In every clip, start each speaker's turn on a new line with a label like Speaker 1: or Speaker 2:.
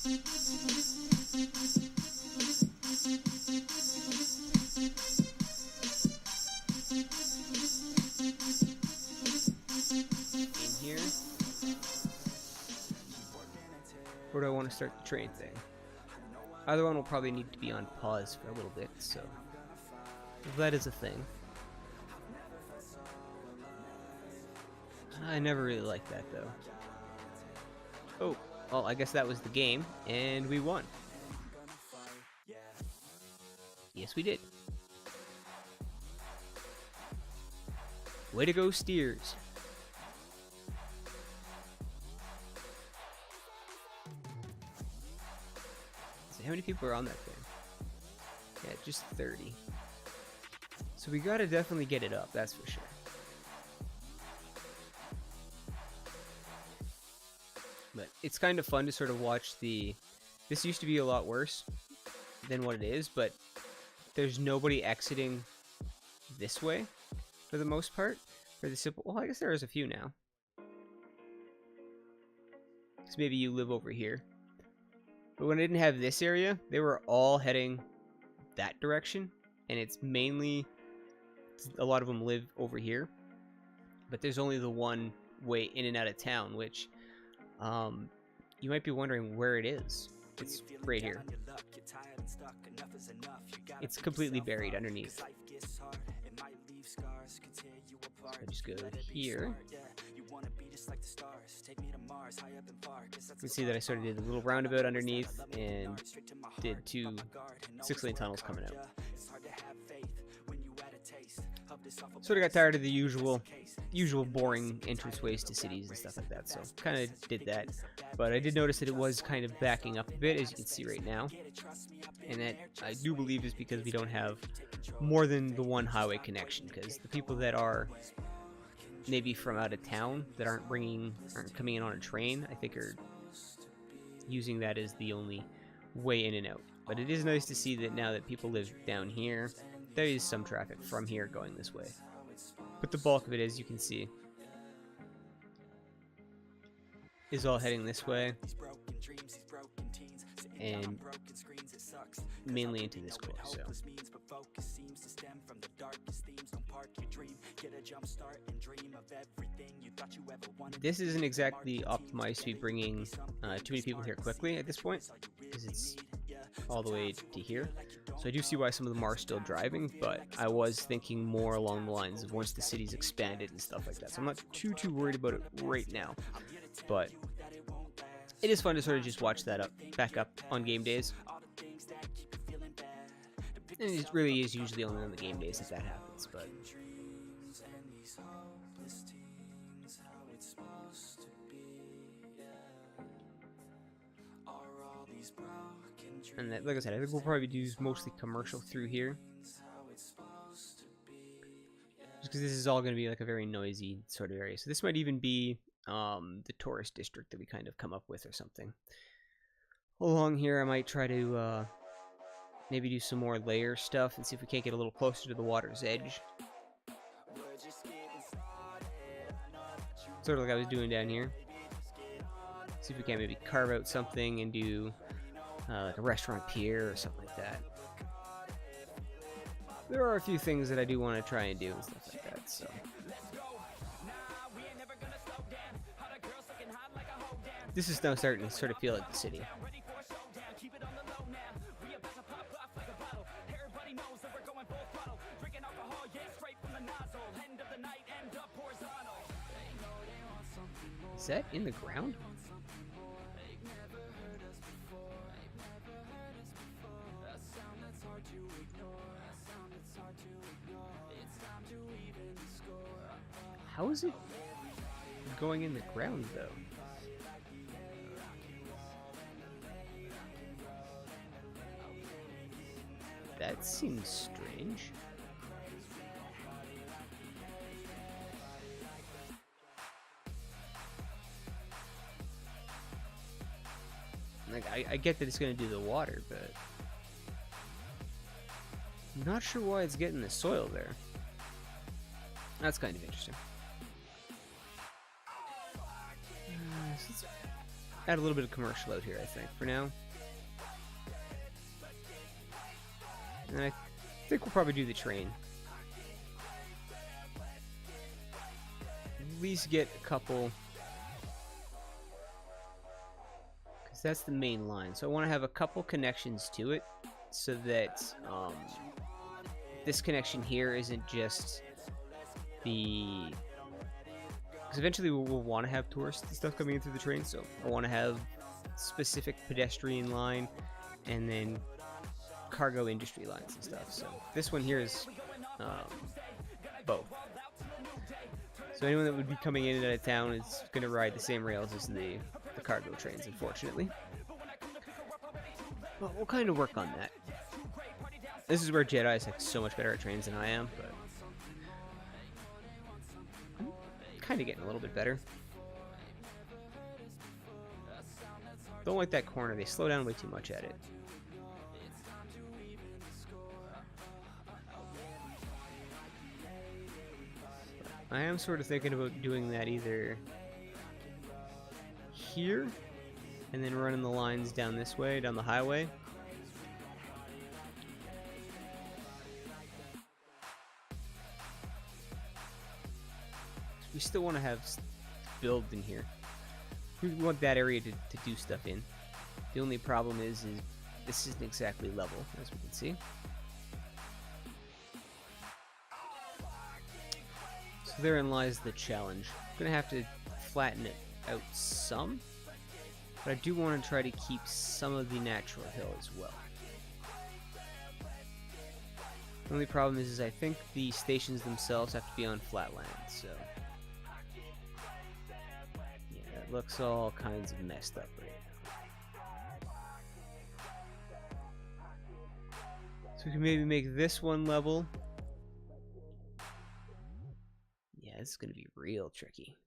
Speaker 1: In here. Or do I want to start the train thing? Either one will probably need to be on pause for a little bit, so that is a thing. I never really liked that though. Oh, well, I guess that was the game, and we won. Yes, we did. Way to go, Steers. So how many people are on that thing? Yeah, just 30. So we gotta definitely get it up, that's for sure. But it's kind of fun to sort of watch the... This used to be a lot worse than what it is, but there's nobody exiting this way for the most part. For the simple... Well, I guess there is a few now. So maybe you live over here. But when I didn't have this area, they were all heading that direction. And it's mainly... A lot of them live over here. But there's only the one way in and out of town, which... you might be wondering where it is. It's right here. It's completely buried underneath. So I just go here. You can see that I sort of did a little roundabout underneath and did 2 6-lane tunnels coming out. Sort of got tired of the usual boring entranceways to cities and stuff like that, so kind of did that. But I did notice that it was kind of backing up a bit, as you can see right now, and that I do believe is because we don't have more than the one highway connection, because the people that are maybe from out of town that aren't coming in on a train, I think are using that as the only way in and out. But it is nice to see that now that people live down here, there is some traffic from here going this way. But the bulk of it, as you can see, is all heading this way and mainly into this course. So this isn't exactly optimized to be bringing too many people here quickly at this point, because it's all the way to here. So I do see why some of them are still driving, but I was thinking more along the lines of once the city's expanded and stuff like that. So I'm not too worried about it right now, but it is fun to sort of just watch that back up on game days. And it really is usually only on the game days that happens, but... And that, like I said, I think we'll probably do mostly commercial through here. Just because this is all going to be like a very noisy sort of area. So this might even be the tourist district that we kind of come up with or something. Along here I might try to maybe do some more layer stuff and see if we can't get a little closer to the water's edge. Sort of like I was doing down here. See if we can't maybe carve out something and do like a restaurant pier or something like that. There are a few things that I do want to try and do and stuff like that, so. This is now starting to sort of feel like the city. Is that in the ground? How is it going in the ground, though? That seems strange. Like, I get that it's going to do the water, but I'm not sure why it's getting the soil there. That's kind of interesting. add a little bit of commercial out here, I think, for now. And I think we'll probably do the train. At least get a couple, because that's the main line. So I want to have a couple connections to it, so that this connection here isn't just the... Because eventually we'll want to have tourist stuff coming in through the train, so I want to have specific pedestrian line and then cargo industry lines and stuff. So this one here is both. So anyone that would be coming in and out of town is going to ride the same rails as the cargo trains, unfortunately. But we'll kind of work on that. This is where Jedi is like so much better at trains than I am, but I'm kind of getting a little bit better. Don't like that corner. They slow down way too much at it. I am sort of thinking about doing that either here and then running the lines down this way, down the highway. We still want to have build in here. We want that area to do stuff in. The only problem is this isn't exactly level, as we can see. So therein lies the challenge. I'm going to have to flatten it out some, but I do want to try to keep some of the natural hill as well. The only problem is I think the stations themselves have to be on flat land, so... yeah, that looks all kinds of messed up right now. So we can maybe make this one level. Yeah, this is going to be real tricky.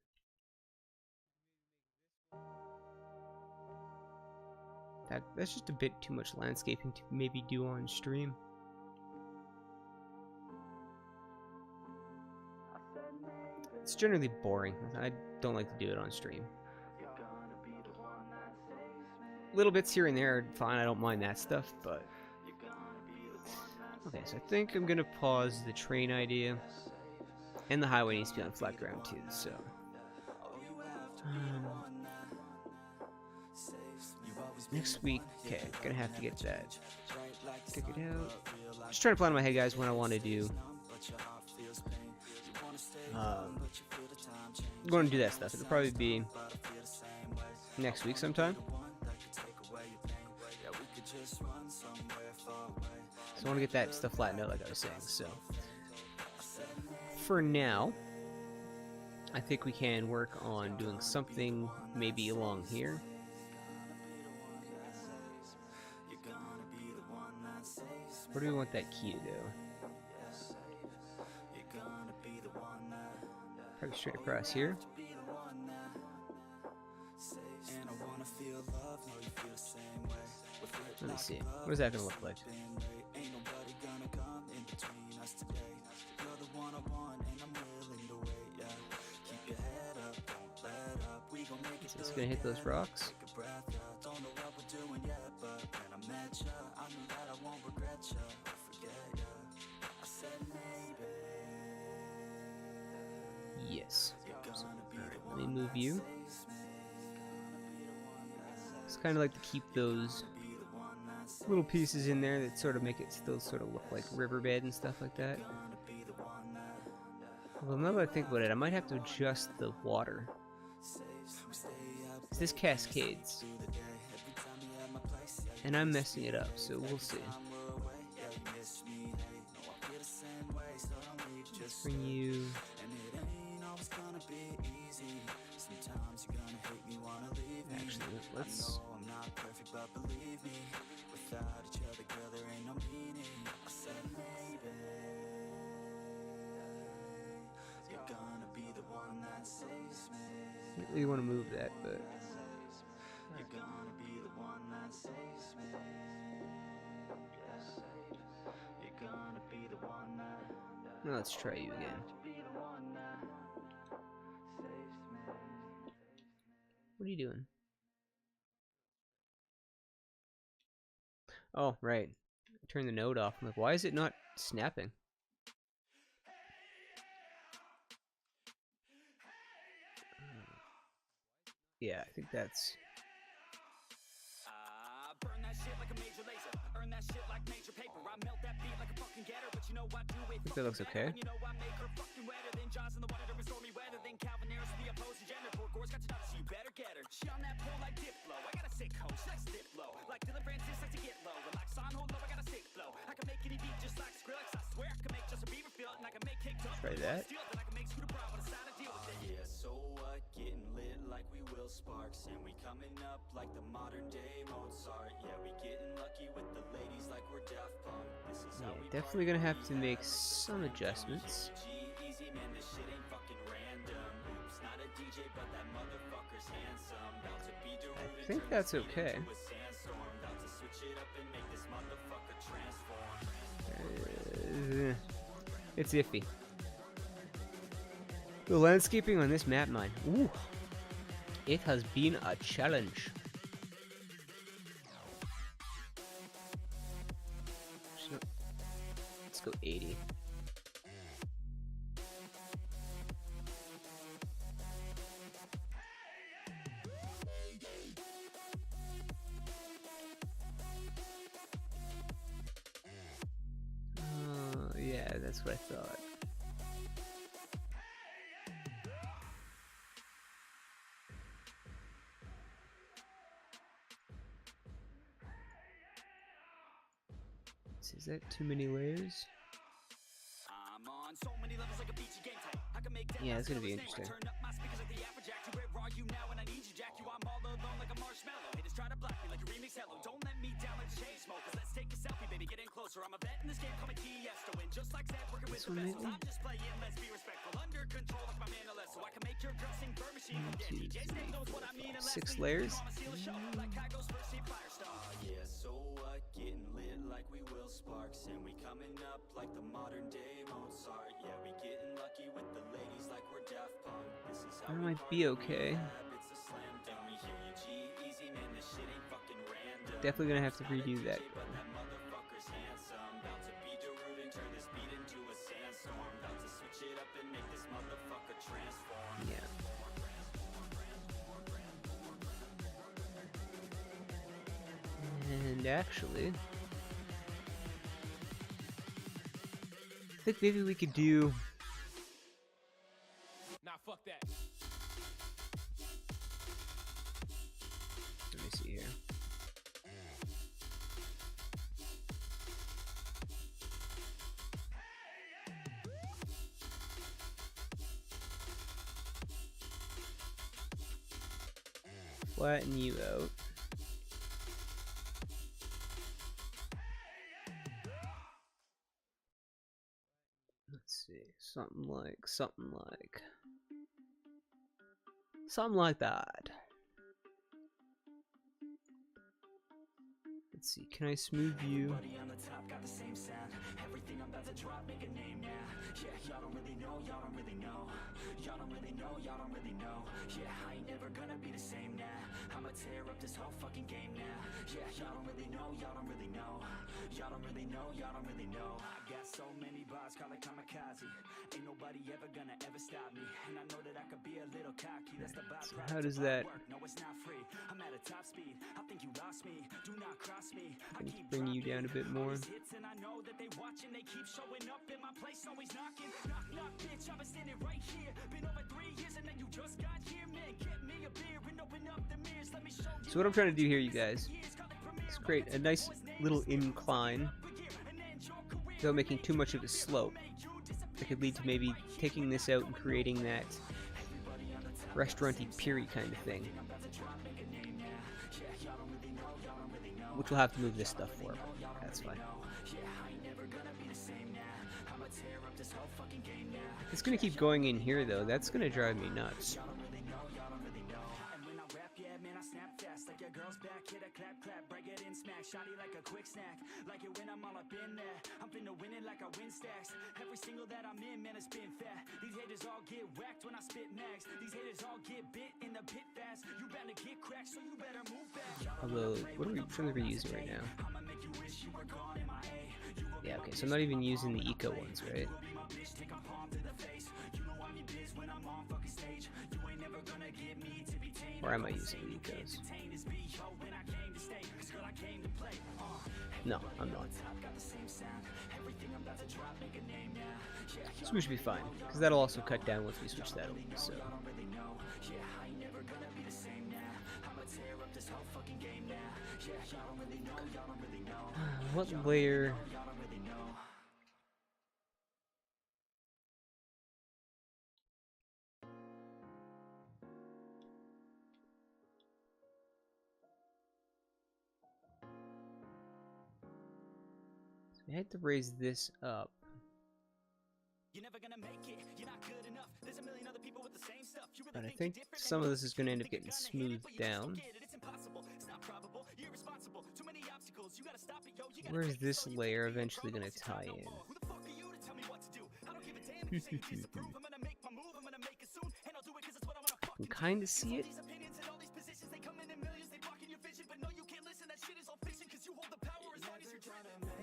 Speaker 1: That's just a bit too much landscaping to maybe do on stream. It's generally boring. I don't like to do it on stream. Little bits here and there are fine. I don't mind that stuff, but... okay, so I think I'm going to pause the train idea. And the highway needs to be on flat ground too, so... next week, okay, I'm gonna have to get that figured out. Just trying to plan in my head, guys, when I want to do. I'm going to do that stuff. It'll probably be next week sometime. So I want to get that stuff flattened out, like I was saying. So for now, I think we can work on doing something maybe along here. Where do we want that key to go? Probably straight across here. Let me see. What is that going to look like? So it's going to hit those rocks. Yes. So, alright, let me move you. It's kind of like to keep those little pieces in there that sort of make it still sort of look like riverbed and stuff like that. Well, now that I think about it, I might have to adjust the water. This cascades. And I'm messing it up, so we'll see. Let's bring you... actually, let's... I really want to move that, but... now let's try you again. What are you doing? Oh, right. Turn the node off. I'm like, why is it not snapping? Yeah, I think that's...
Speaker 2: Burn that shit like a major laser. Earn that shit like major paper. I melt that beat like a fucking getter, but you know I do it.
Speaker 1: I think that looks okay.
Speaker 2: You know I make her fucking wetter than Jaws in the water during stormy weather. Than Calvin Harris, the opposing gender. Poor Gore's got you nuts, so you better get her. She on that pole like Diplo. I got a sick hoe, she likes dip low. Like Dylan Francis likes to get low. Relax on, hold low, I got a sick flow. I can make any beat just like Skrillex. I swear I can make Justin Bieber feel it, and I can make Kick Dust.
Speaker 1: Try that.
Speaker 2: Then I can make Scooter Braun with a side to deal with it. Yeah, so what? Getting lit like we will Sparks, and we coming up like the modern day Mozart. Yeah, we getting lucky with the ladies like we're Daft Punk. This is how we
Speaker 1: definitely gonna have to make some adjustments.
Speaker 2: easy man, this shit ain't fucking random. Oops, not a DJ, but that motherfucker's handsome. About to be
Speaker 1: I think that's okay.
Speaker 2: About to switch it up and make this motherfucker transform.
Speaker 1: It's iffy. The landscaping on this map, mine. Ooh, it has been a challenge. Let's go 80. Yeah, that's what I thought. Is that too many layers?
Speaker 2: I'm on so many levels like a beachy game type. I can make
Speaker 1: Yeah, it's gonna be interesting.
Speaker 2: turn up my speakers like the Afrojack. Where are you now? And I need you, Jack. You, I'm all alone like a marshmallow. Haters try to block me like a remix. Hello, don't let me down like chain smokers. Let's take a selfie, baby. Get in closer. I'm a vet in this game. Call me Tiesto. And just like Zach, working with the best. I'm just playing. Let's be respectful. Under control like my man Alessa. So I can make your girl sing Bird Machine. DJ's name knows what I mean.
Speaker 1: 6 layers.
Speaker 2: Like Kygo's first hit Firestone. Yeah, so what? Getting lit like we will Sparks, and we coming up like the modern day Mozart. Yeah, we getting lucky with the ladies like we're Daft Punk. This is how
Speaker 1: That might be okay.
Speaker 2: it's a slam dunk. We hear you, G-Eazy, man, this shit ain't fucking random.
Speaker 1: Definitely gonna have to redo that.
Speaker 2: But that motherfucker's handsome. About to be Darude and turn this beat into a sandstorm. About to switch it up and make this motherfucker transform.
Speaker 1: Yeah. And actually, I think maybe we could do...
Speaker 3: Nah, fuck that.
Speaker 1: Let me see here. Flatten you out. Let's see, something like that. Let's see, can I smooth you?
Speaker 2: Everybody on the top got the same sound. Everything I'm about to drop, make a name now. Yeah, y'all don't really know, y'all don't really know. Y'all don't really know, y'all don't really know. Yeah, I ain't never gonna be the same now. I'ma tear up this whole fucking game now. Yeah, y'all don't really know, y'all don't really know. Y'all don't really know, y'all don't really know. I got so many bars, call it kamikaze. Ain't nobody ever gonna ever stop me. And I know that I could be a little cocky. That's the byproduct.
Speaker 1: How does that...
Speaker 2: No, it's not free. I'm at a top speed. I think you lost me. Do not cross me.
Speaker 1: I can bring you down a bit more.
Speaker 2: And I know that they watching, they keep showing up in my place, always knocking. Knock, knock, bitch, I've been standing right here. Been over 3 years and then you just got here, man. Get me a beer and open up the mirrors. Let me show you.
Speaker 1: So what I'm trying to do here, you guys, is create a nice little incline without making too much of a slope. That could lead to maybe taking this out and creating that restaurant-y pier kind of thing. Which we'll have to move this stuff for. That's fine. It's gonna keep going in here though. That's gonna drive me nuts. Shotty like a quick snack, like it when I'm all up in there. I'm finna win it like I win stacks. Every single that I'm in, man, it's been fat. These haters all get whacked when I spit max. These haters all get bit in the pit fast. You better get cracked, so you better move back. Although, what are we using right now?
Speaker 2: I'ma make you
Speaker 1: Yeah, okay, so I'm not even using the eco ones, right? Or am I using the ecos? No, I'm not. So we should be fine, because that'll also cut down once we switch that over, so... What layer... I had to raise this up. But I think some of this is going to end up getting smoothed down. Where is this layer eventually going to tie in? I can kind of see it.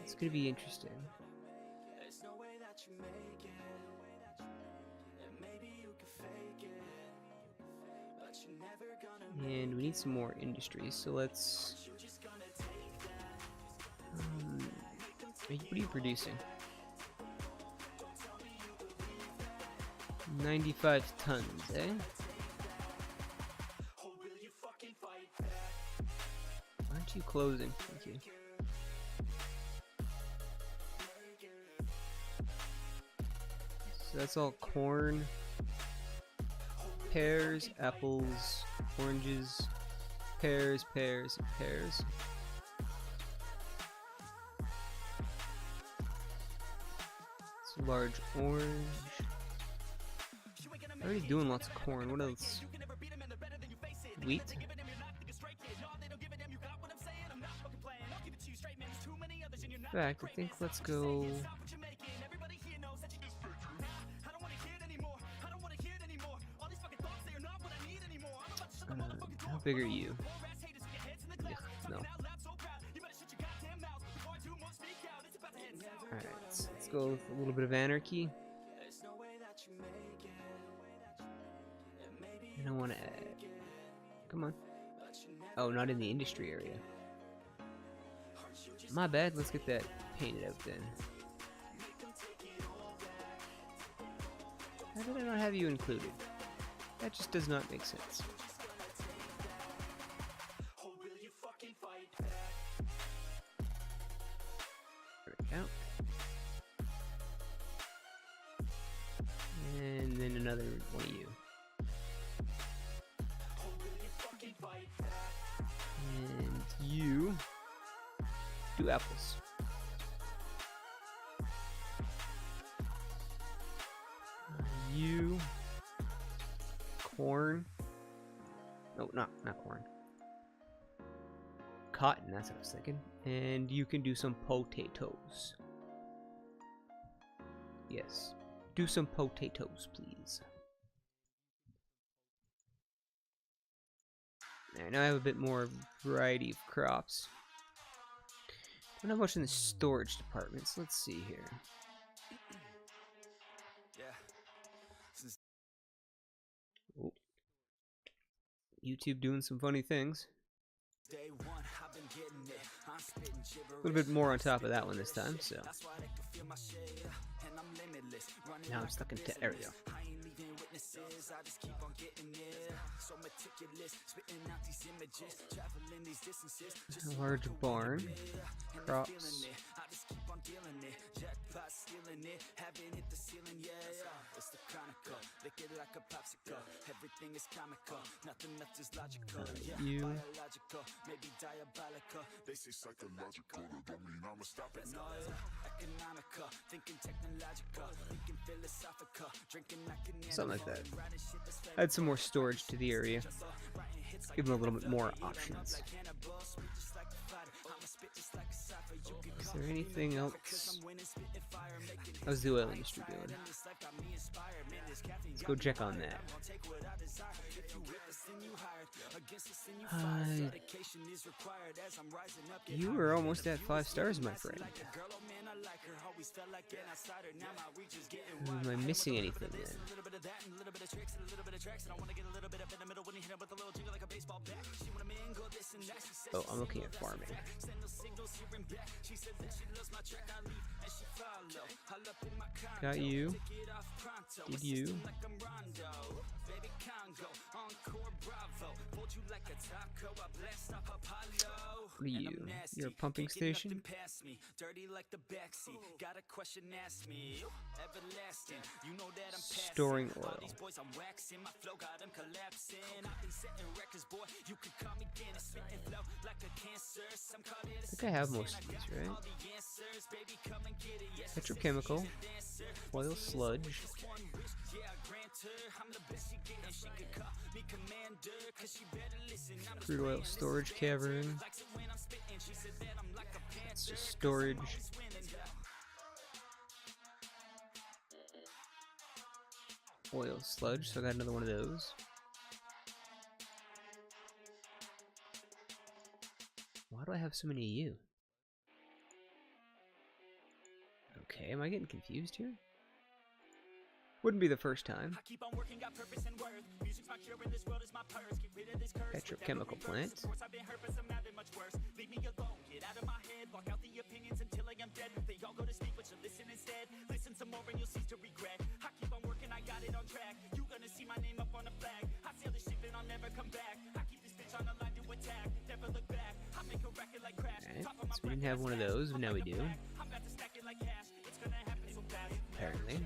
Speaker 1: It's going to be interesting. And we need some more industry, so let's... what are you producing? 95 tons, eh? Aren't you closing? Thank you. So that's all corn, pears, apples, oranges, pears, pears, pears. It's a large orange. I'm already doing lots of corn. What else? Wheat. In fact, I think let's go... how big are you? Ugh, no. Alright, let's go with a little bit of anarchy. And I want to add... Come on. Oh, not in the industry area. My bad, let's get that painted out then. How did I not have you included? That just does not make sense. There we go. And then another one of you. And you do apples. You corn. No, not corn. Cotton, that's what I was thinking. And you can do some potatoes. Yes. Do some potatoes, please. Alright, now I have a bit more variety of crops. Don't have much in the storage department, so let's see here. Oh. YouTube doing some funny things. A little bit more on top of that one this time, so. Now I'm stuck in area. A large barn, crops. You. Something like that. Add some more storage to the area. Give them a little bit more options. Is there anything else? How's the oil industry doing? Let's go check on that. You were almost at 5 stars, my friend. Am I missing anything then? Oh, I'm looking at farming. Got you. Did you? What are you? You're a pumping station? Storing oil. I think I have most of these, right? Petrochemical. Oil sludge. Crude oil storage cavern. It's just storage. Oil sludge, so I got another one of those. Why do I have so many of you? Okay, am I getting confused here? Wouldn't be the first time. Petrochemical plant. Alright, so we didn't have one of those, but now we do. Apparently.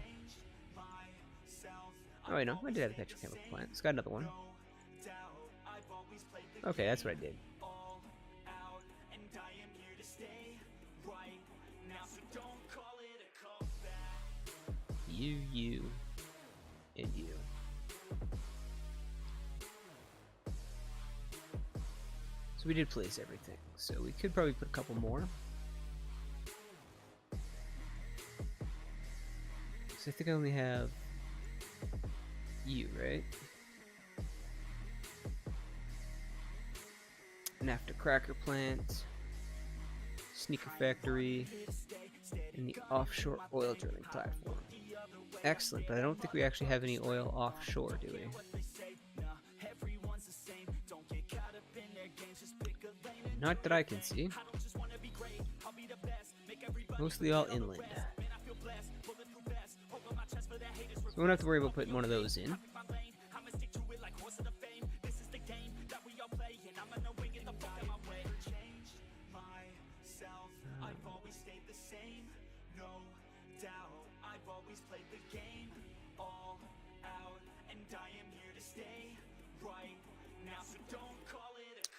Speaker 1: Oh wait, no, I did have a petrochemical plant. It's got another one. Okay, that's what I did. You, and you. So we did place everything, so we could probably put a couple more. So I think I only have you, right? An after cracker plant, sneaker factory, and the offshore oil drilling platform. Excellent, but I don't think we actually have any oil offshore, do we? Not that I can see. Mostly all inland. So we won't have to worry about putting one of those in.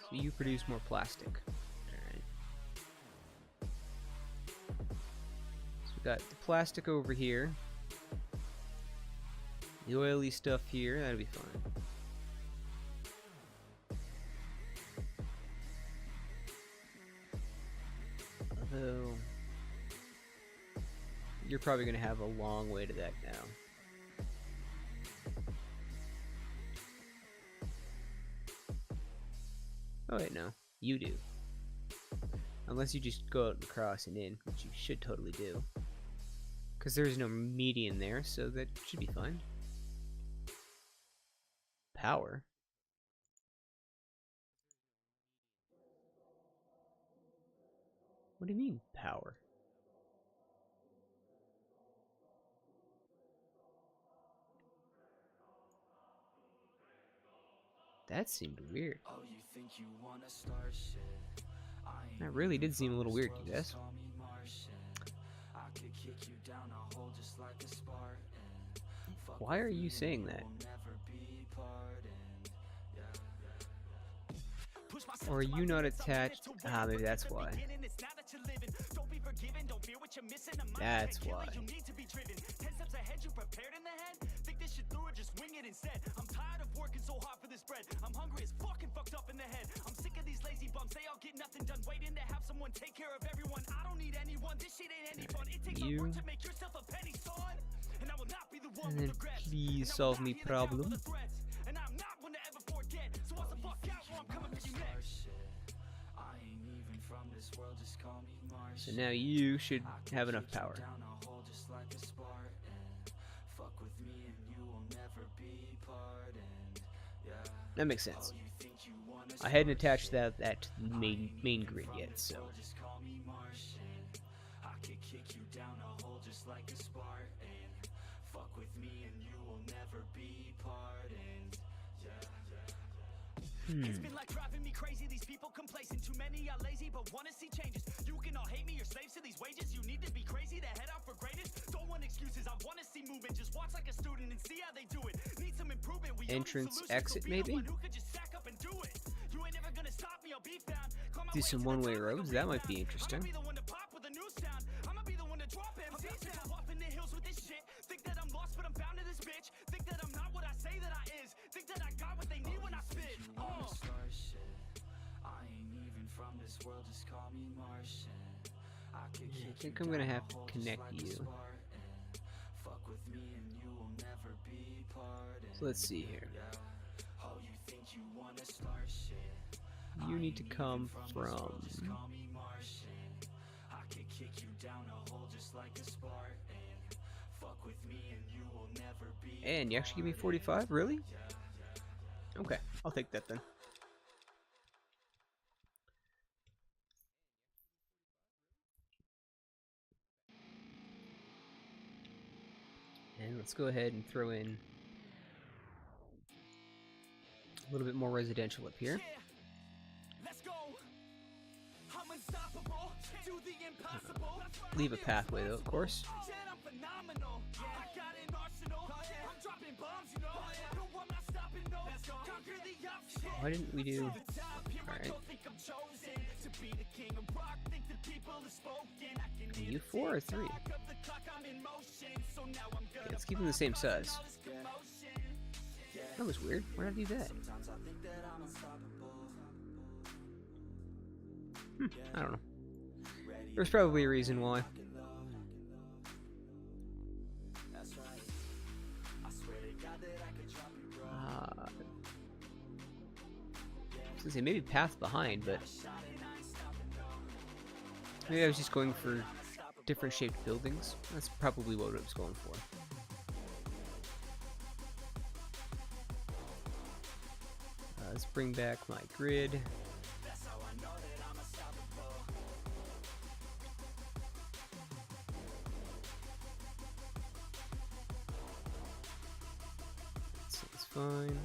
Speaker 1: So you produce more plastic. Alright. So we got the plastic over here. The oily stuff here, that'll be fine. Although, you're probably going to have a long way to that now. Oh wait, no. You do. Unless you just go out and cross and in, which you should totally do. Because there's no median there, so that should be fine. Power? What do you mean, power? That seemed weird. That really did seem a little weird, you guys. Why are you saying that? Or are you not attached? Ah, maybe that's why. That's why. I'm tired of working so hard for this bread. I'm hungry as fucking fucked up in the head. I'm sick of these lazy bums. They all get nothing done. Waiting to have someone take care of everyone. I don't need anyone. This shit ain't any fun. It takes a work to make yourself a penny, son. And I will not be the one with regrets. Please solve me problem. And I'm not one to ever forget. So now you should have enough power. That makes sense. I hadn't attached that to the main grid yet, so.
Speaker 2: It's been like driving me crazy, these people complacent. Too many are lazy but wanna see changes. You can all hate me, you're slaves to these wages. You need to be crazy to head out for greatness. Don't want excuses, I wanna see movement. Just watch like a student and see how they do it. Need some improvement. We
Speaker 1: Entrance, exit, maybe? Do some one-way roads, that might be interesting. Think that I'm lost, but I'm bound to this bitch. Think that I'm not what I say that I is. Think that I got what they need when I spit. I ain't even from this world, just call me Martian. I think I'm gonna have to connect you. Fuck with me and you will never be pardoned. So let's see here. Oh, you think you wanna start shit? You need to come from. I could kick you down a hole just like a Spartan. Fuck with me and you will never be. And you actually give me 45? Really? Okay, I'll take that then. And let's go ahead and throw in a little bit more residential up here. Leave a pathway though, of course. Why didn't we do? Alright. You 4 or 3? Okay, let's keep them the same size. That was weird. Why did I do that? I don't know. There's probably a reason why. I was gonna say maybe path behind, but maybe I was just going for different shaped buildings. That's probably what I was going for. Let's bring back my grid. That's fine.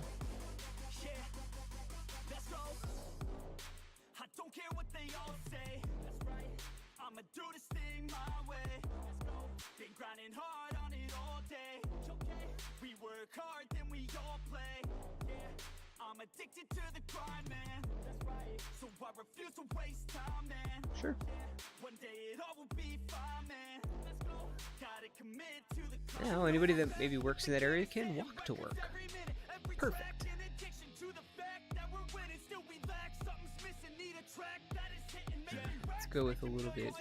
Speaker 1: I don't care what they all say. That's right. I'ma do this thing my way. Let's go. Been grinding hard on it all day. Okay. We work hard, then we all play. Yeah. I'm addicted to the grind, man. That's right. So I refuse to waste time, man. Sure. Yeah. One day it all will be fine, man. Let's go. Gotta commit to the grind. Now, anybody that maybe works in that area can walk to work. Perfect. Let's go with a little bit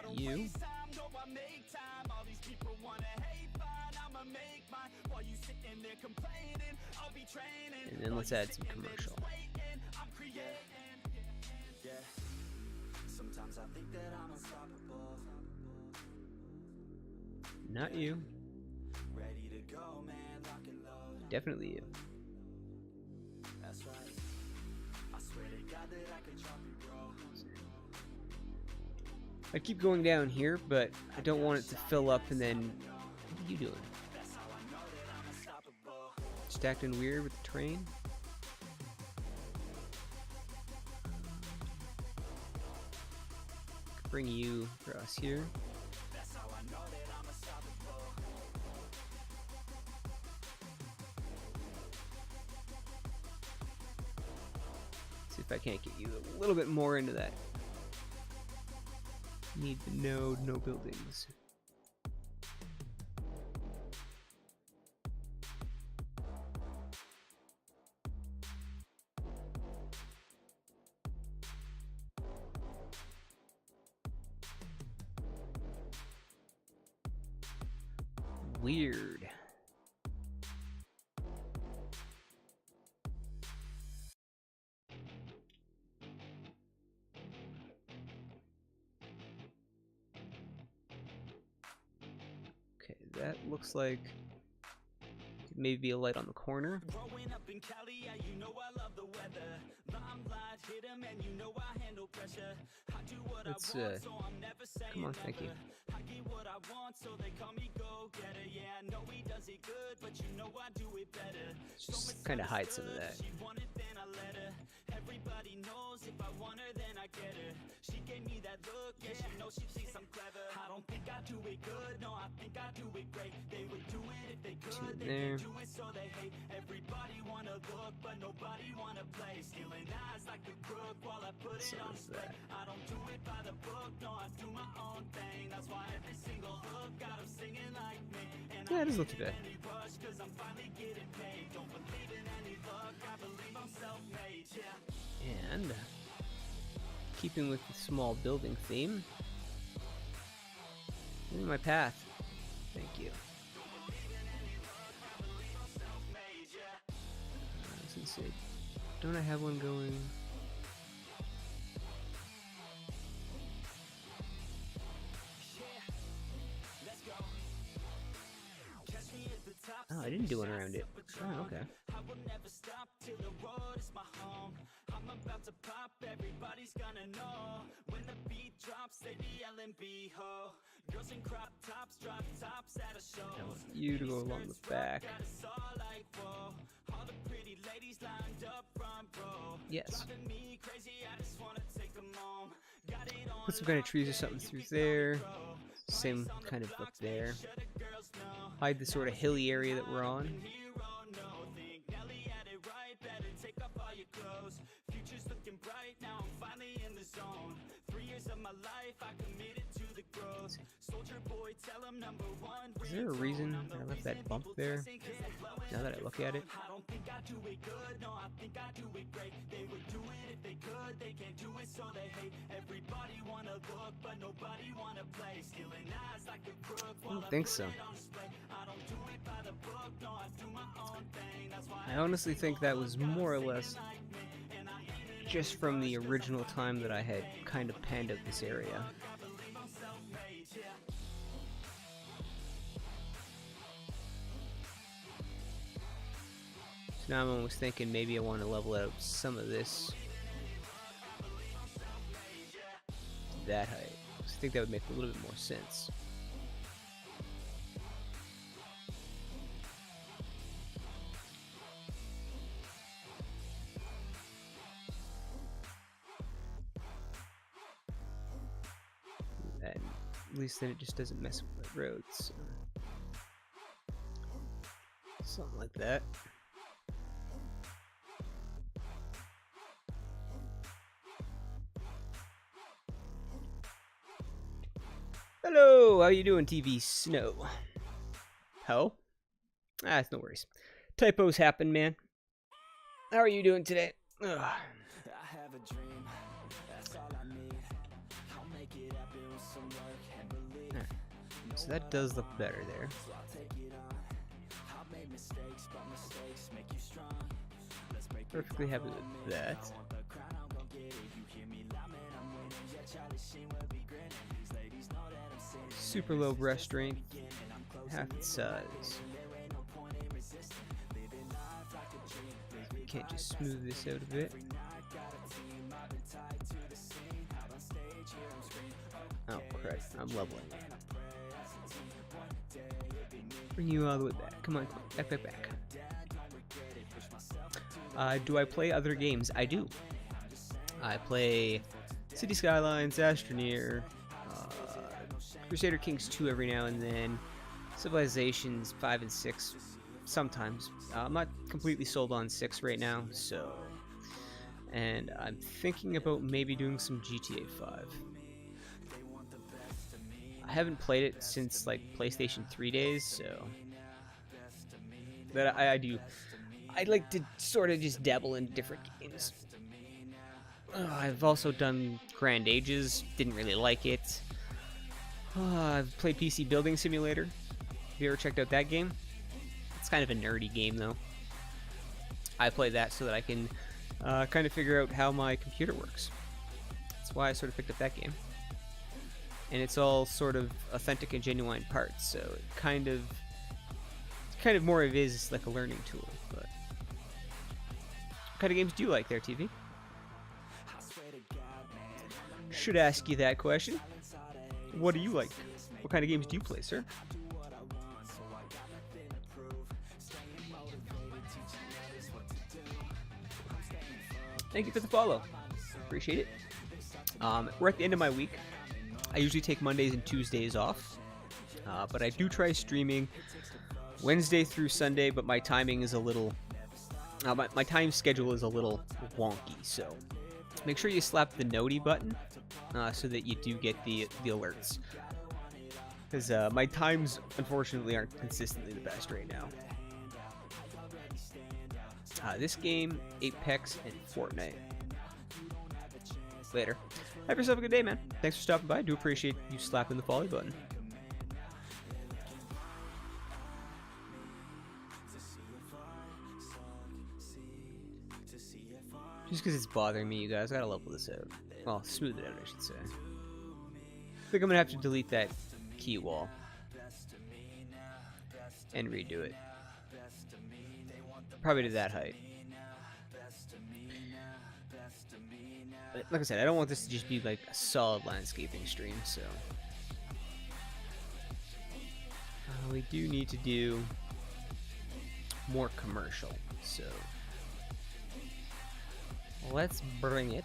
Speaker 1: of you. And then let's add some commercial. Not you. Definitely you. That's right. I swear to God that I could drop you, bro. I keep going down here, but I don't want it to fill up and then what are you doing? Just acting weird with the train. Bring you across here. See if I can't get you a little bit more into that. Need the node, no buildings. Weird. That looks like maybe a light on the corner.
Speaker 2: Growing up in Cali, yeah, you know I love the weather. Limelight hit 'em and you know I handle pressure. I do what
Speaker 1: Let's,
Speaker 2: I want, so I'm never saying
Speaker 1: come on, thank you.
Speaker 2: never. I get what I want, so they call me go-getter. Yeah, I know he does it good, but you know I do it better.
Speaker 1: Just kind of hide some of that.
Speaker 2: She wanted, then I let her. Everybody knows if I want her, then I get her. She gave me that look, yeah, she knows she thinks I'm clever. I don't think I do it good, no, I think I do it great. They would do it if they could, they
Speaker 1: there.
Speaker 2: can't do it, so they hate. Everybody wanna look, but nobody wanna play. Stealing eyes like a crook while I put it on display. I don't do it by the book, no, I do my own thing. That's why every single hook got 'em singing like me. And
Speaker 1: Yeah, it doesn't look too bad.
Speaker 2: any rush, 'cause I'm finally getting paid. Don't believe in any luck, I believe I'm self-made, yeah.
Speaker 1: And keeping with the small building theme, in my path. Thank you. I was gonna say, don't I have one going? Oh, I didn't do one around it. Oh, okay.
Speaker 2: I will never stop till the road is my home. I'm about to pop, everybody's gonna know. When the beat drops, they be yelling B-ho. Girls in crop tops, drop tops at a show.
Speaker 1: I want you to go along the back.
Speaker 2: Got us all like, whoa. All the pretty ladies lined up front row.
Speaker 1: Yes.
Speaker 2: Driving me crazy, I just wanna take 'em home. Got it on
Speaker 1: Put some kind of trees or something through there. Same kind of up there. Hide the sort of hilly area that we're on.
Speaker 2: Future's looking bright, now I'm finally in the zone. 3 years of my life, I committed to the growth. Soldier boy, tell him number one.
Speaker 1: Is there a reason I left that bump there? Now that I look at it.
Speaker 2: I don't think I do it good, no, I think I do it great. They would do it if they could, they can't do it, so they hate. Everybody wanna look, but nobody wanna play. Stealing eyes like a crook.
Speaker 1: I don't think so.
Speaker 2: I don't do it by the book, no, I do my own thing. That's why
Speaker 1: I honestly think that was more or less just from the original time that I had kind of panned out this area. So now I'm almost thinking maybe I want to level out some of this to that height. I think that would make a little bit more sense. At least then it just doesn't mess with the roads. So. Something like that. Hello, how you doing, TV Snow? How? Ah, it's no worries. Typos happen, man. How are you doing today? Ugh.
Speaker 2: I have a dream, that's all I need. I'll make it happen with some work and believe.
Speaker 1: Right. So that does look better there.
Speaker 2: So I'll take it on. I'll make mistakes, but mistakes make you strong. Let's break it
Speaker 1: Perfectly happy with that.
Speaker 2: I want the crown, I'm gonna get it. You hear me loud, man, I'm winning. Yeah, Charlie Sheen will be grinning. These ladies know that I'm sinning.
Speaker 1: Super low breast strength, half its size.
Speaker 2: There ain't no point in resisting. Living life like a dream.
Speaker 1: We can't just smooth this out a bit. Oh crud, I'm leveling. Bring you all the way back. Come on, back, back, back. Do I play other games? I do. I play City Skylines, Astroneer, Crusader Kings 2 every now and then, Civilizations 5 and 6 sometimes. I'm not completely sold on 6 right now, so... And I'm thinking about maybe doing some GTA 5. I haven't played it since like PlayStation 3 days, so... But I do. I'd like to sort of just dabble in different games. I've also done Grand Ages, didn't really like it. I've played PC Building Simulator. Have you ever checked out that game? It's kind of a nerdy game, though. I play that so that I can kind of figure out how my computer works. That's why I sort of picked up that game. and it's all sort of authentic and genuine parts. So it kind of more of is like a learning tool. But what kind of games do you like there, TV? Should ask you that question. What do you like? What kind of games do you play, sir? Thank you for the follow. Appreciate it. We're at the end of my week. I usually take Mondays and Tuesdays off, but I do try streaming Wednesday through Sunday, but my timing is a little... my time schedule is a little wonky, so make sure you slap the noti button so that you do get the alerts. Because my times, unfortunately, aren't consistently the best right now. This game, Apex, and Fortnite. Later. Have yourself a good day, man. Thanks for stopping by. I do appreciate you slapping the follow button. Just because it's bothering me, you guys, I gotta level this out. Well, smooth it out, I should say. I think I'm gonna have to delete that key wall and redo it. Probably to that height. But like I said, I don't want this to just be like a solid landscaping stream, so we do need to do more commercial, so let's bring it.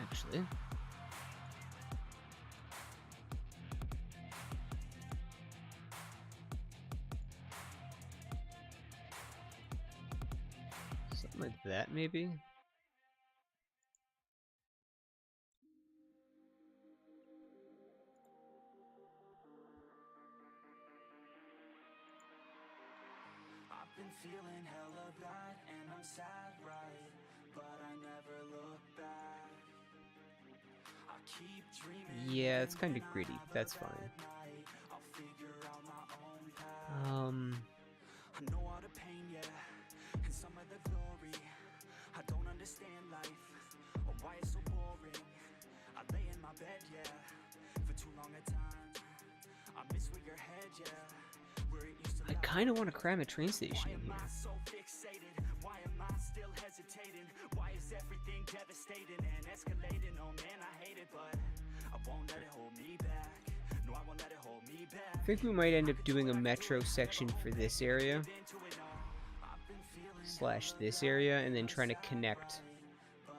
Speaker 1: Actually, something like that, maybe.
Speaker 2: I've been feeling hella bad and I'm sad, right? But I never look back. I keep dreaming.
Speaker 1: Yeah, it's kind of gritty. That's fine.
Speaker 2: I'll figure out my own path. I know all the pain, yeah, and some of the glory. I don't understand life or why it's so boring. I lay in my bed, yeah, for too long a time. I miss where your head, yeah, where it used to.
Speaker 1: I kind of want to cram a train station in here.
Speaker 2: So fixated? Why am I still hesitating? Why is everything devastating and escalating? Oh man, I hate it, but I won't let it hold me back. No, I won't let it hold me back.
Speaker 1: I think we might end up doing a metro section for this area / this area, and then trying to connect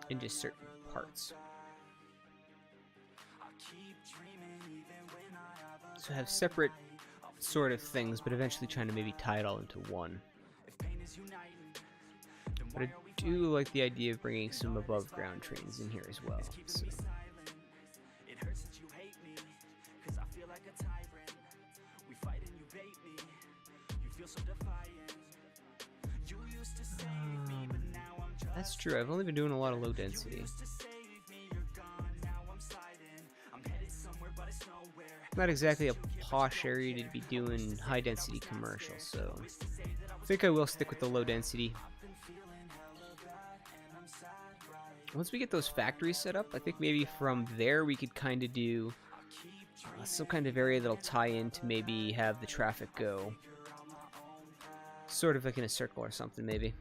Speaker 1: into certain parts. So have separate sort of things, but eventually trying to maybe tie it all into one. But I do like the idea of bringing some above ground trains in here as well. So.
Speaker 2: It hurts that you hate me, 'cause I feel like a tyrant. We fight and you bait me. You feel so defiant. You used to save me, but now I'm just.
Speaker 1: That's true. I've only been doing a lot of low density. Not exactly a posh area to be doing high density commercial, so I think I will stick with the low density. Once we get those factories set up, I think maybe from there we could kind of do some kind of area that'll tie in to maybe have the traffic go sort of like in a circle or something, maybe.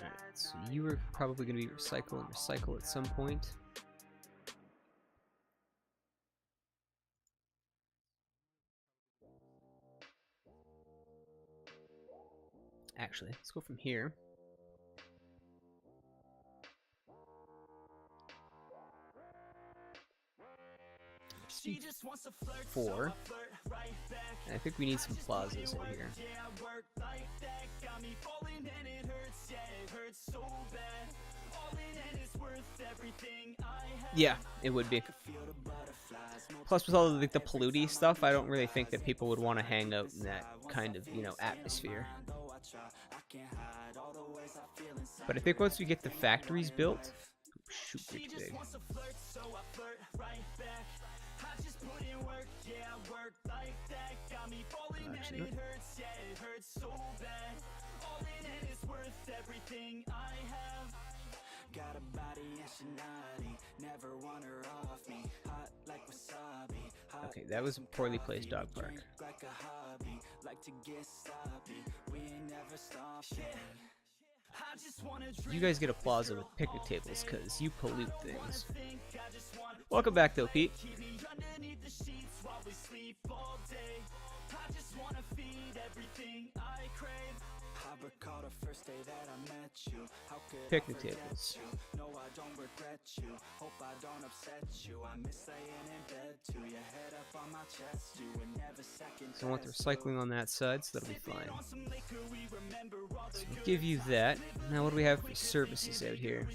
Speaker 1: Alright, so you were probably going to be recycle at some point. Actually, let's go from here. Four. And I think we need some plazas in here. Yeah, it would be. Plus, with all of the polluty stuff, I don't really think that people would want to hang out in that kind of, you know, atmosphere. But I think once we get the factories built, shoot, pretty big. Actually,
Speaker 2: got a body and she naughty, never want her off me, hot like wasabi.
Speaker 1: okay, that was a poorly placed dog park.
Speaker 2: Like a hobby, like to get sloppy, we ain't never stopping.
Speaker 1: You guys get a plaza with picnic tables because you pollute things. Welcome back though, Pete. Picnic tables.
Speaker 2: No, I don't regret you. Hope I don't upset you. I miss laying in bed too. Your head up on my chest. You were never second.
Speaker 1: So I want the recycling on that side, so that'll be fine. So we'll give you that. Now what do we have for services out here?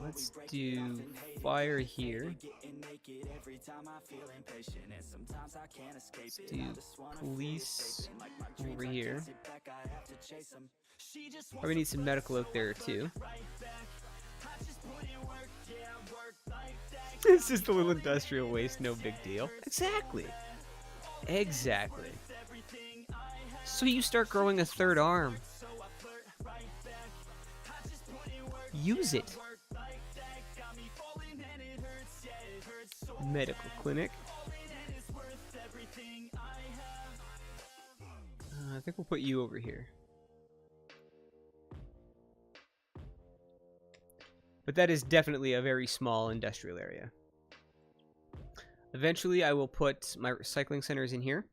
Speaker 1: Let's do fire here. Let's do police over here. Probably need some medical out there too. It's just a little industrial waste, no big deal. Exactly. Exactly. So you start growing a third arm. Use it. Medical clinic. I think we'll put you over here. But that is definitely a very small industrial area. Eventually I will put my recycling centers in here.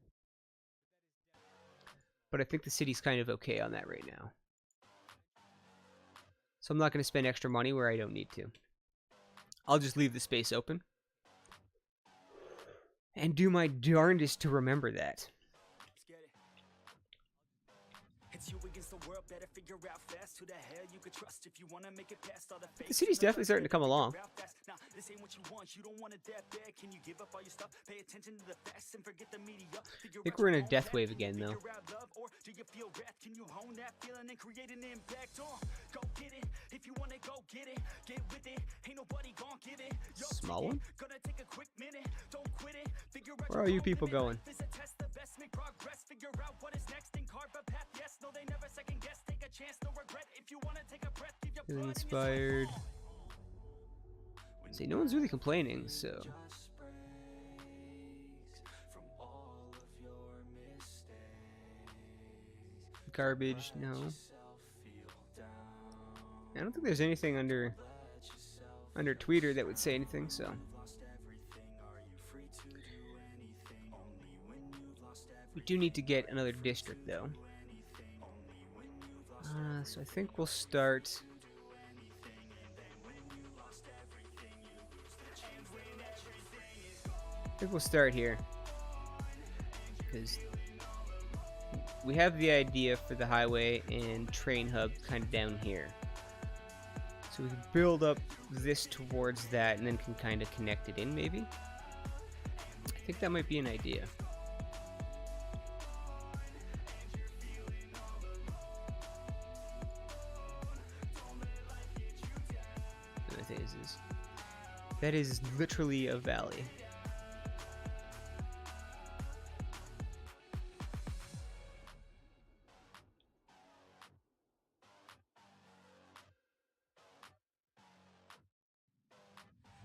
Speaker 1: But I think the city's kind of okay on that right now. So I'm not going to spend extra money where I don't need to. I'll just leave the space open. And do my darndest to remember that. The city's definitely starting to come along. I think we're in a death wave again, though. Small one? Where are you people going? Feeling inspired. See, no one's really complaining, so. Garbage, no. I don't think there's anything under Twitter that would say anything, so. We do need to get another district, though. So I think we'll start. I think we'll start here, because we have the idea for the highway and train hub kind of down here. So we can build up this towards that and then can kind of connect it in, maybe. I think that might be an idea. That is literally a valley.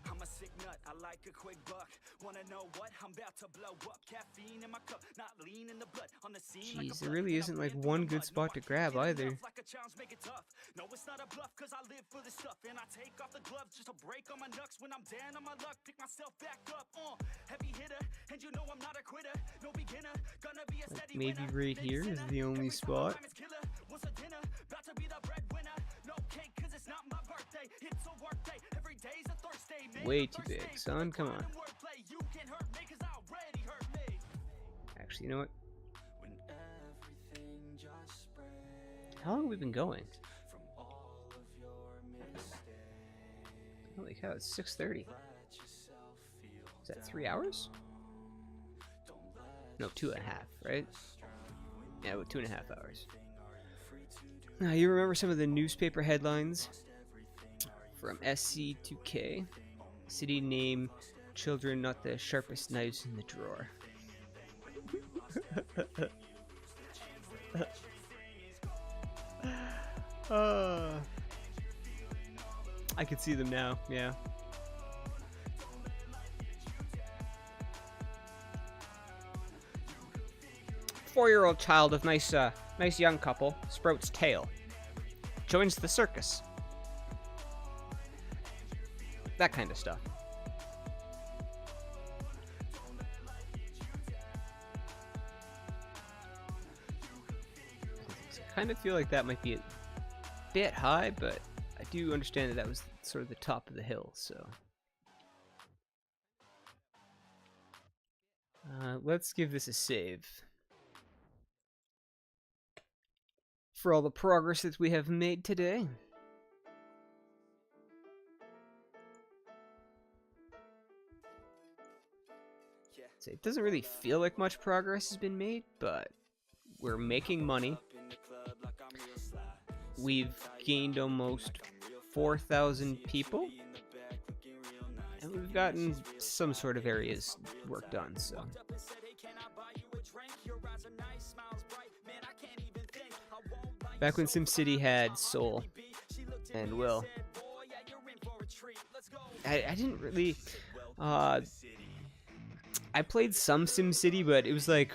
Speaker 2: I'm a sick nut, I like a quick buck. Wanna know what? I'm about to blow up. Caffeine in my cup, not lean in the blood. On the scene.
Speaker 1: Jeez, there really isn't like one good spot to grab either.
Speaker 2: No, it's not a bluff, cause I live for this stuff. And I take off the gloves just to break on my knucks. When I'm down on my luck, pick myself back up. Heavy hitter, and you know I'm not a quitter. No beginner, gonna be a steady
Speaker 1: maybe right here is the only spot.
Speaker 2: What's a dinner? About to be the breadwinner. No cake, cause it's not my birthday. It's a work day. Every day's a Thursday.
Speaker 1: Way too big, son. Come on. Actually, you know what? How long have we been going? Oh, Holy cow, it's 6:30. Is that 3 hours? No, 2.5, right? Yeah, about 2.5 hours. Now, you remember some of the newspaper headlines from SC2K? City name, children not the sharpest knives in the drawer. I can see them now, yeah. Four-year-old child of nice young couple sprouts tail. Joins the circus. That kind of stuff. I kind of feel like that might be a bit high, but I do understand that that was sort of the top of the hill, so. Let's give this a save. For all the progress that we have made today. So it doesn't really feel like much progress has been made, but we're making money. We've gained almost 4,000 people, and we've gotten some sort of areas work done, so. Back when SimCity had soul and will. I didn't really... I played some SimCity, but it was like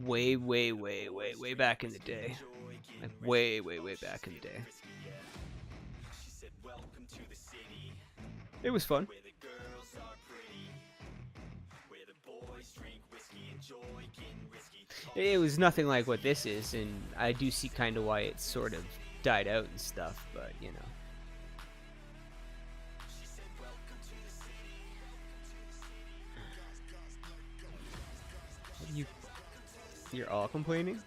Speaker 1: way back in the day. Like way back in the day. It was fun. It was nothing like what this is, and I do see kind of why it sort of died out and stuff, but you know. You're all complaining?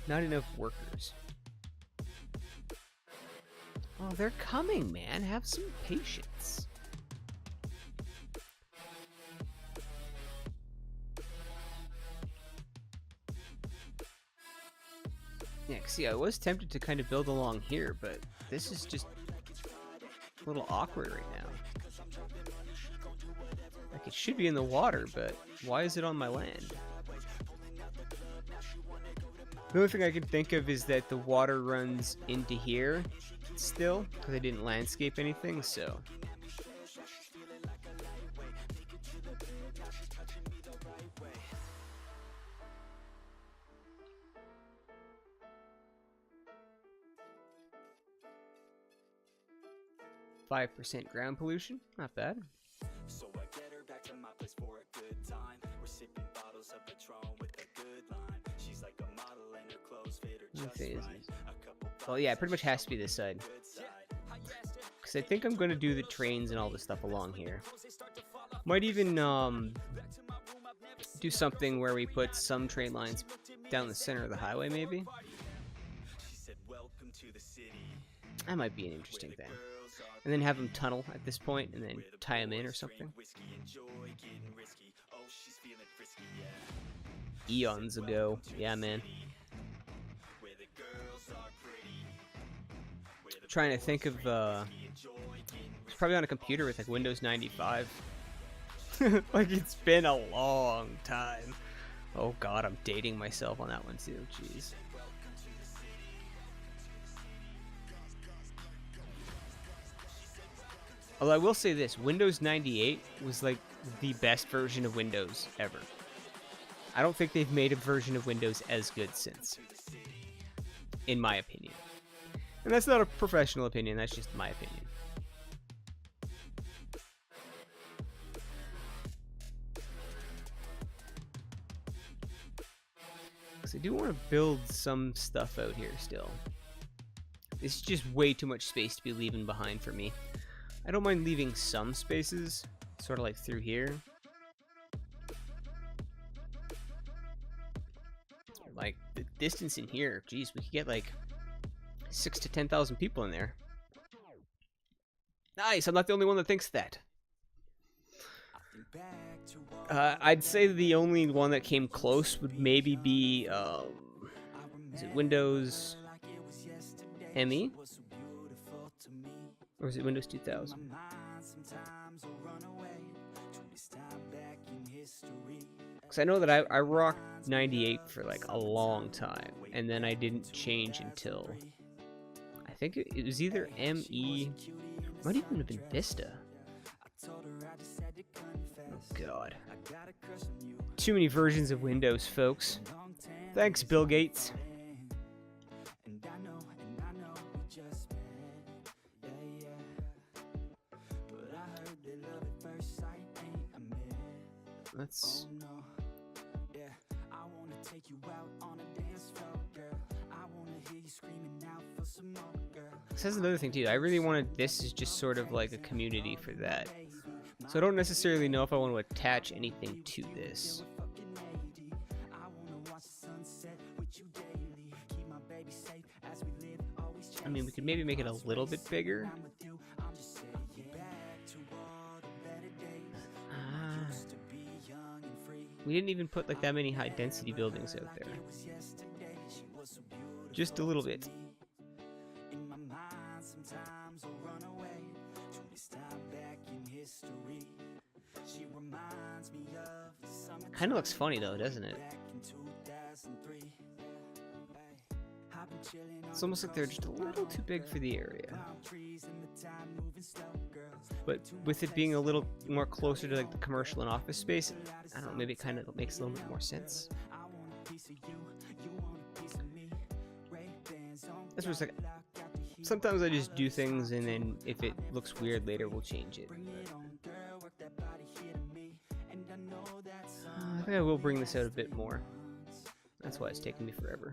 Speaker 1: Not enough workers. Oh, they're coming, man. Have some patience. Yeah, see, I was tempted to kind of build along here, but this is just a little awkward right now. Like, it should be in the water, but why is it on my land? The only thing I can think of is that the water runs into here still, because I didn't landscape anything, so... 5% ground pollution, not bad. So I get her back to my place for a good time. We're sipping bottles of Patron with a good line. She's like a model and her clothes fit her just right. Well, yeah, it pretty much has to be this side. Because I think I'm going to do the trains and all the stuff along here. Might even do something where we put some train lines down the center of the highway, maybe. That might be an interesting thing. And then have them tunnel at this point, and then tie them in or something. Eons ago. Yeah, man. I'm trying to think of, it's probably on a computer with, like, Windows 95. Like, it's been a long time. Oh god, I'm dating myself on that one too. Jeez. Although I will say this, Windows 98 was like the best version of Windows ever. I don't think they've made a version of Windows as good since. In my opinion. And that's not a professional opinion, that's just my opinion. Because I do want to build some stuff out here still. It's just way too much space to be leaving behind for me. I don't mind leaving some spaces, sort of like through here. like the distance in here. Geez, we could get like 6,000 to 10,000 people in there. Nice. I'm not the only one that thinks that. I'd say the only one that came close would maybe be is it Windows ME? Or is it Windows 2000? Because I know that I rocked 98 for like a long time, and then I didn't change until I think it was either ME, might even have been Vista. Oh god. Too many versions of Windows, folks. Thanks, Bill Gates. Let's... This has another thing too. I really wanted this is just sort of like a community for that. So I don't necessarily know if I want to attach anything to this. I mean, we could maybe make it a little bit bigger. We didn't even put like that many high density buildings out there. Just a little bit. Kind of looks funny though, doesn't it? It's almost like they're just a little too big for the area. But with it being a little more closer to like the commercial and office space, I don't know, maybe it kind of makes a little bit more sense. That's what's like. Sometimes I just do things and then if it looks weird later, we'll change it. I think I will bring this out a bit more. That's why it's taking me forever.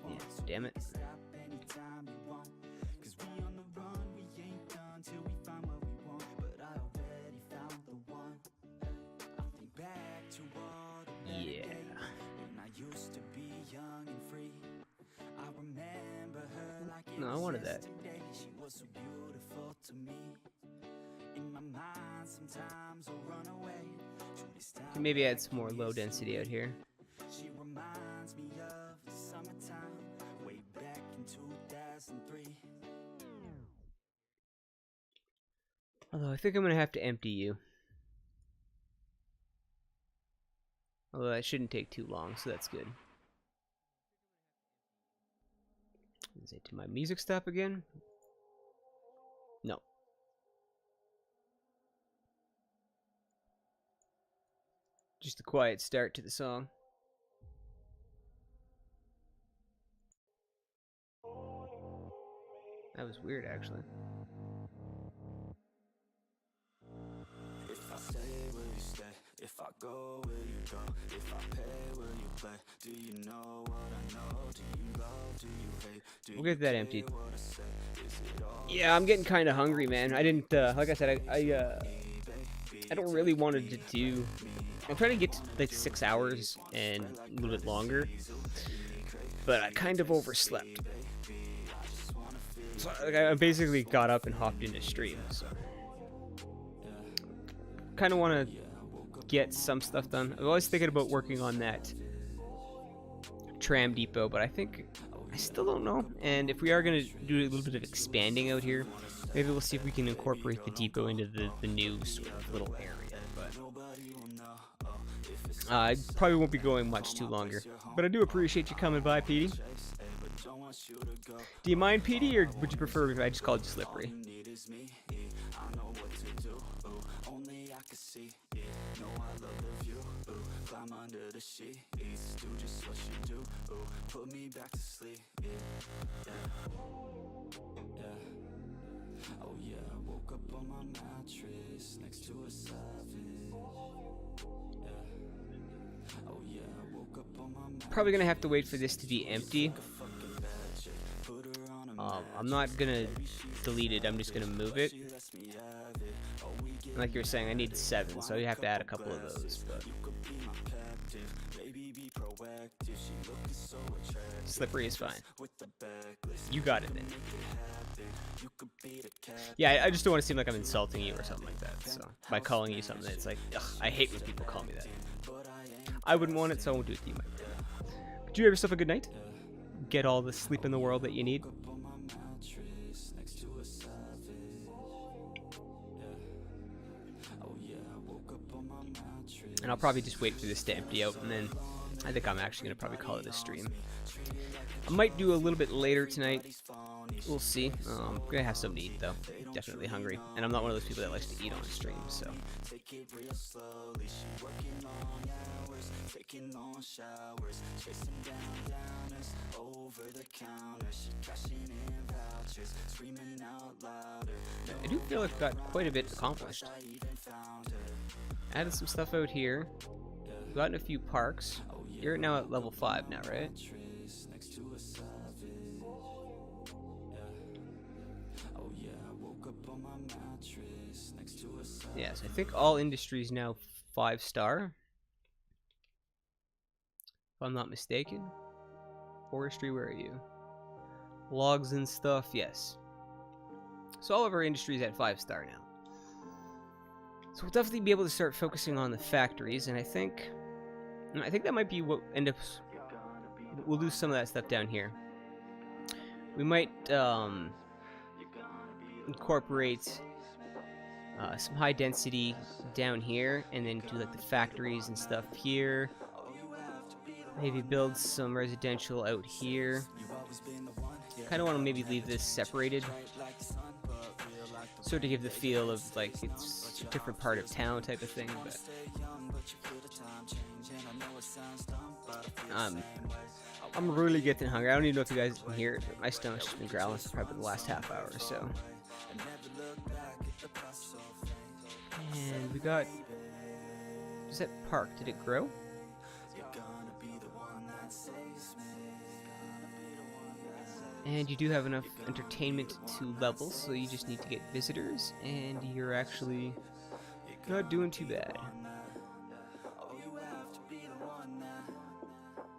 Speaker 1: Yeah, damn it. Yeah. No, I wanted that. Maybe add some more low density out here. Although I think I'm gonna have to empty you. Although that shouldn't take too long, so that's good. Is it to my music stop again? No. Just a quiet start to the song. That was weird, actually.
Speaker 2: If I stay, will you stay? If I go, will you go? If I pay, will you play? Do you know what I know? Do you love? Do you hate?
Speaker 1: We'll get that emptied. Yeah, I'm getting kind of hungry, man. I didn't, like I said, I don't really wanted to do... I'm trying to get to like 6 hours and a little bit longer, but I kind of overslept. So like, I basically got up and hopped into stream, so... Kind of want to get some stuff done. I'm always thinking about working on that tram depot, but I think I still don't know. And if we are going to do a little bit of expanding out here, maybe we'll see if we can incorporate the depot into the new sort of little area. But I probably won't be going much too longer. But I do appreciate you coming by, Petey. Do you mind, Petey, or would you prefer if I just called you Slippery? Under the sheets, do just what you do. Ooh, put me back to sleep. Yeah, yeah, yeah. Oh yeah, I woke up on my mattress next to a savage. Yeah. Oh yeah, I woke up on my mattress. Probably gonna have to wait for this to be empty. I'm I'm not gonna delete it, I'm just gonna move it. And like you were saying, I need 7, so you have to add a couple of those, but slippery is fine. You got it then. Yeah, I just don't want to seem like I'm insulting you or something like that, so by calling you something, it's like, ugh, I hate when people call me that. I wouldn't want it, so I won't do it to you, my friend. But you have yourself a good night. Get all the sleep in the world that you need. And I'll probably just wait for this to empty out, and then I think I'm actually going to probably call it a stream. I might do a little bit later tonight. We'll see. I'm going to have something to eat, though. Definitely hungry. And I'm not one of those people that likes to eat on stream, so. I do feel like I've got quite a bit accomplished. Added some stuff out here. Gotten a few parks. You're now at level 5 now, right? Yes, I think all industries now 5-star. If I'm not mistaken. Forestry, where are you? Logs and stuff, yes. So all of our industries at 5-star now. So we'll definitely be able to start focusing on the factories, and I think that might be what end up. We'll do some of that stuff down here. We might incorporate some high density down here, and then do like the factories and stuff here. Maybe build some residential out here. Kind of want to maybe leave this separated, sort of give the feel of like it's a different part of town type of thing. But I'm really getting hungry. I don't even know if you guys can hear it, but my stomach's just been growling for probably the last half hour or so. And we got... Is that park? Did it grow? And you do have enough entertainment to level, so you just need to get visitors, and you're actually not doing too bad.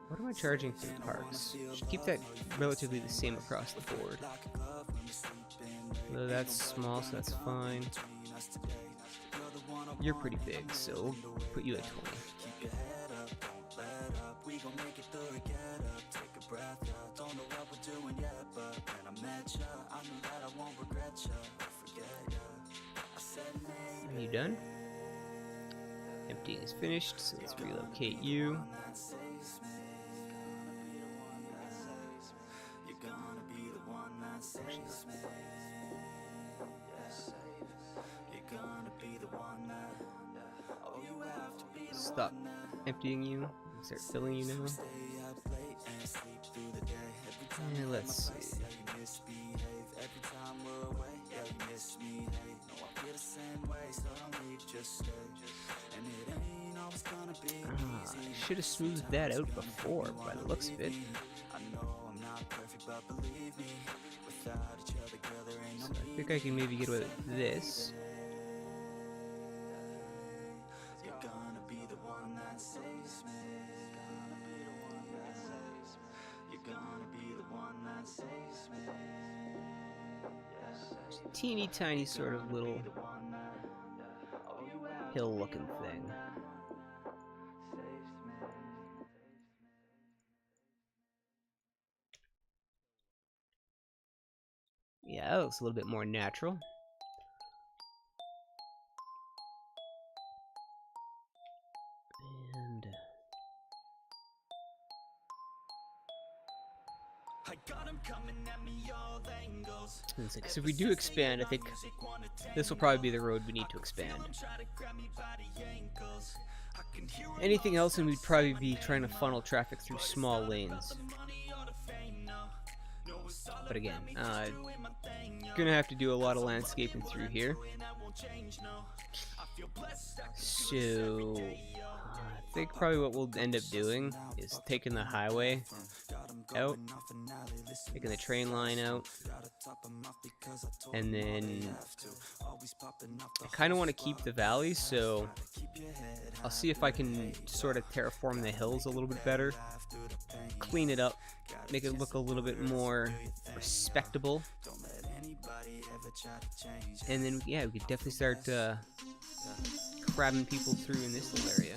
Speaker 1: What am I charging for the parks? Should keep that relatively the same across the board. Well, that's small, so that's fine. You're pretty big, so we'll put you at 20. Are you done? Emptying is finished, so let's relocate you. Stop emptying you. Start filling you now. And let's see. I should have smoothed that out before, by the looks of it. So I think I can maybe get away with this. Teeny tiny sort of little hill looking thing. Yeah, that looks a little bit more natural. And so if we do expand, I think this will probably be the road we need to expand. Anything else, and we'd probably be trying to funnel traffic through small lanes. But again, gonna have to do a lot of landscaping through here. So think probably what we'll end up doing is taking the highway out, taking the train line out, and then I kind of want to keep the valleys, so I'll see if I can sort of terraform the hills a little bit better, clean it up, make it look a little bit more respectable, and then yeah, we could definitely start grabbing people through in this little area.